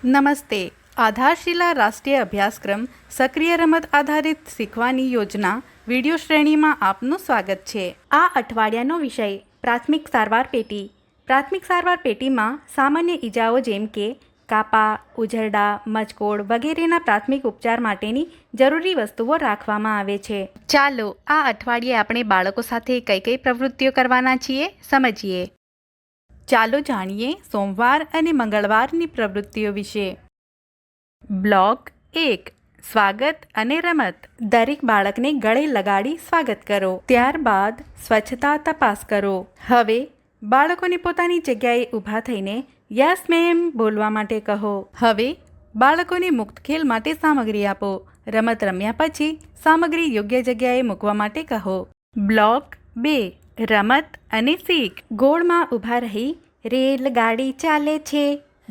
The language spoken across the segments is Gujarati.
નમસ્તે. આધારશિલા રાષ્ટ્રીય અભ્યાસક્રમ સક્રિય રમત આધારિત શીખવાની યોજના વિડીયો શ્રેણીમાં આપનું સ્વાગત છે. આ અઠવાડિયાનો વિષય પ્રાથમિક સારવાર પેટી. પ્રાથમિક સારવાર પેટીમાં સામાન્ય ઈજાઓ જેમ કે કાપા, ઉઝરડા, મચકોડ વગેરેના પ્રાથમિક ઉપચાર માટેની જરૂરી વસ્તુઓ રાખવામાં આવે છે. ચાલો આ અઠવાડિયે આપણે બાળકો સાથે કઈ કઈ પ્રવૃત્તિઓ કરવાના છીએ સમજીએ. ચાલો જાણીએ સોમવાર અને મંગળવારની પ્રવૃત્તિઓ વિશે. બ્લોક 1 સ્વાગત અને રમત. દરેક બાળકને ગળે લગાડી સ્વાગત કરો. ત્યારબાદ સ્વચ્છતા તપાસ કરો. હવે બાળકોને પોતાની જગ્યાએ ઊભા થઈને યસ મેમ બોલવા માટે કહો. હવે બાળકોને મુક્ત ખેલ માટે સામગ્રી આપો. રમત રમ્યા પછી સામગ્રી યોગ્ય જગ્યાએ મૂકવા માટે કહો. બ્લોક 2 રમત અને શીખ. ગોળમાં ઊભા રહી રેલગાડી ચાલે છે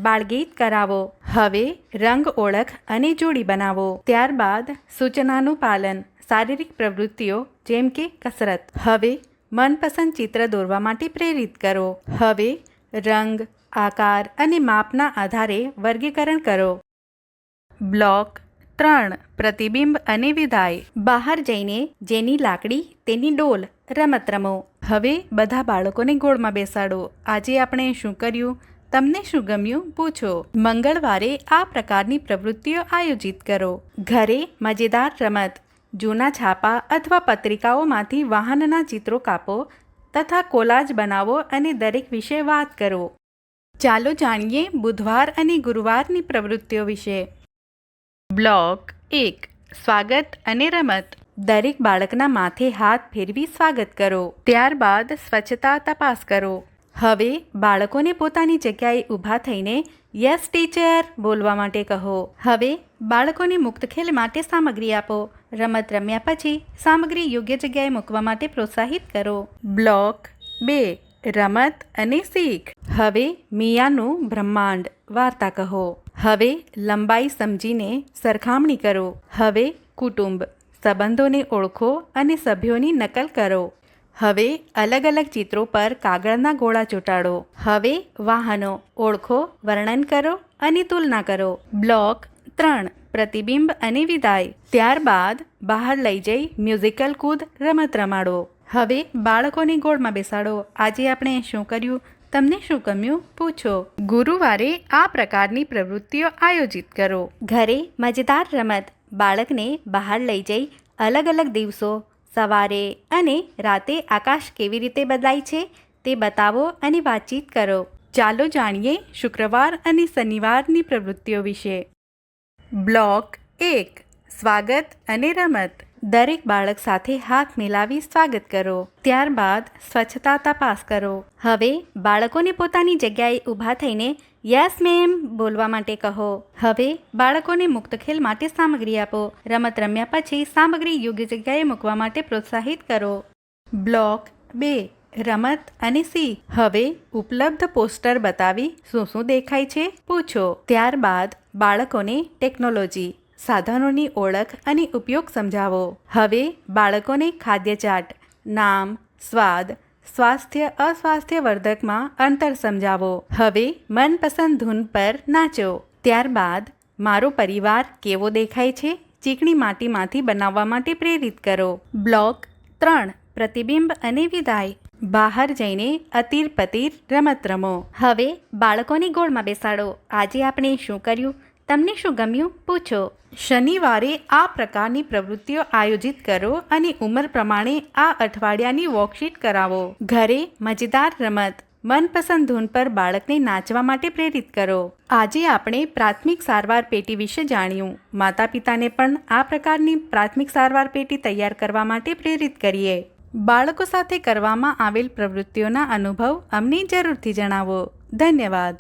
બાળગીત કરાવો. હવે રંગ ઓળખ અને જોડી બનાવો. ત્યારબાદ સૂચનાનું પાલન. શારીરિક પ્રવૃત્તિઓ જેમ કે કસરત. હવે મનપસંદ ચિત્ર દોરવા માટે પ્રેરિત કરો. હવે રંગ, આકાર અને માપના આધારે વર્ગીકરણ કરો. બ્લોક 3 પ્રતિબિંબ અને વિદાય. બહાર જઈને જેની લાકડી તેની ડોલ રમત રમો. હવે બધા બાળકોને ગોળમાં બેસાડો. આજે આપણે શું કર્યું? તમને શું ગમ્યું? પૂછો. મંગળવારે આ પ્રકારની પ્રવૃત્તિઓ આયોજિત કરો. ઘરે મજેદાર રમત. જૂના છાપા અથવા પત્રિકાઓમાંથી વાહનના ચિત્રો કાપો તથા કોલાજ બનાવો અને દરેક વિશે વાત કરો. ચાલો જાણીએ બુધવાર અને ગુરુવારની પ્રવૃત્તિઓ વિશે. બ્લોક 1 સ્વાગત અને રમત. દરેક બાળકના માથે હાથ ફેરવી સ્વાગત કરો. ત્યારબાદ સ્વચ્છતા તપાસ કરો. હવે બાળકોને પોતાની જગ્યાએ ઊભા થઈને યસ ટીચર બોલવા માટે કહો. હવે બાળકોને મુક્ત ખેલ માટે સામગ્રી આપો. રમત રમ્યા પછી સામગ્રી યોગ્ય જગ્યાએ મૂકવા માટે પ્રોત્સાહિત કરો. બ્લોક 2 રમત અને શીખ. હવે મિયાનું બ્રહ્માંડ વાર્તા કહો. હવે લંબાઈ સમજીને સરખામણી કરો. હવે કુટુંબ સંબંધોને ઓળખો અને સભ્યોની નકલ કરો. હવે અલગ અલગ ચિત્રો પર કાગળના ગોળા ચોંટાડો. હવે વાહનો ઓળખો, વર્ણન કરો અને તુલના કરો. બ્લોક 3 પ્રતિબિંબ અને વિદાય. ત્યારબાદ બહાર લઈ જઈ મ્યુઝિકલ કૂદ રમત રમાડો. હવે બાળકોને ગોળમાં બેસાડો. આજે આપણે શું કર્યું? તમને શું ગમ્યું? પૂછો. ગુરુવારે આ પ્રકારની પ્રવૃત્તિઓ આયોજિત કરો. ઘરે મજેદાર રમત. બાળકને બહાર લઈ જઈ અલગ અલગ દિવસો, સવારે અને રાતે આકાશ કેવી રીતે બદલાય છે તે બતાવો અને વાતચીત કરો. ચાલો જાણીએ શુક્રવાર અને શનિવારની પ્રવૃત્તિઓ વિશે. બ્લોક 1 સ્વાગત અને રમત. દરેક બાળક સાથે હાથ મિલાવી સ્વાગત કરો. ત્યારબાદ સ્વચ્છતા તપાસ કરો. હવે બાળકોને પોતાની જગ્યાએ ઊભા થઈને યસ મેમ બોલવા માટે કહો. હવે બાળકોને મુક્ત ખેલ માટે સામગ્રી આપો. રમત રમ્યા પછી સામગ્રી યોગ્ય જગ્યાએ મૂકવા માટે પ્રોત્સાહિત કરો. બ્લોક 2 રમત અને શીખ. હવે ઉપલબ્ધ પોસ્ટર બતાવી શું શું દેખાય છે પૂછો. ત્યારબાદ બાળકોને ટેકનોલોજી, સાધનોની ઓળખ અને ઉપયોગ સમજાવો. હવે બાળકોને ખાદ્ય ચાટ, નામ, સ્વાદ, સ્વાસ્થ્ય અસ્વાસ્થ્યવર્ધકમાં અંતર સમજાવો. હવે મનપસંદ ધૂન પર નાચો. ત્યારબાદ મારો પરિવાર કેવો દેખાય છે ચીકણી માટીમાંથી બનાવવા માટે પ્રેરિત કરો. બ્લોક 3 પ્રતિબિંબ અને વિદાય. બહાર જઈને અતીર પતીર રમત રમો. હવે બાળકોને ગોળમાં બેસાડો. આજે આપણે શું કર્યું? તમને શું ગમ્યું? પૂછો. શનિવારે આ પ્રકારની પ્રવૃત્તિઓ આયોજિત કરો અને ઉંમર પ્રમાણે આ અઠવાડિયાની વર્કશીટ કરાવો. ઘરે મજેદાર રમત. મનપસંદ ધૂન પર બાળકને નાચવા માટે પ્રેરિત કરો. આજે આપણે પ્રાથમિક સારવાર પેટી વિશે જાણ્યું. માતા પિતાને પણ આ પ્રકારની પ્રાથમિક સારવાર પેટી તૈયાર કરવા માટે પ્રેરિત કરીએ. બાળકો સાથે કરવામાં આવેલ પ્રવૃત્તિઓના અનુભવ અમને જરૂરથી જણાવો. ધન્યવાદ.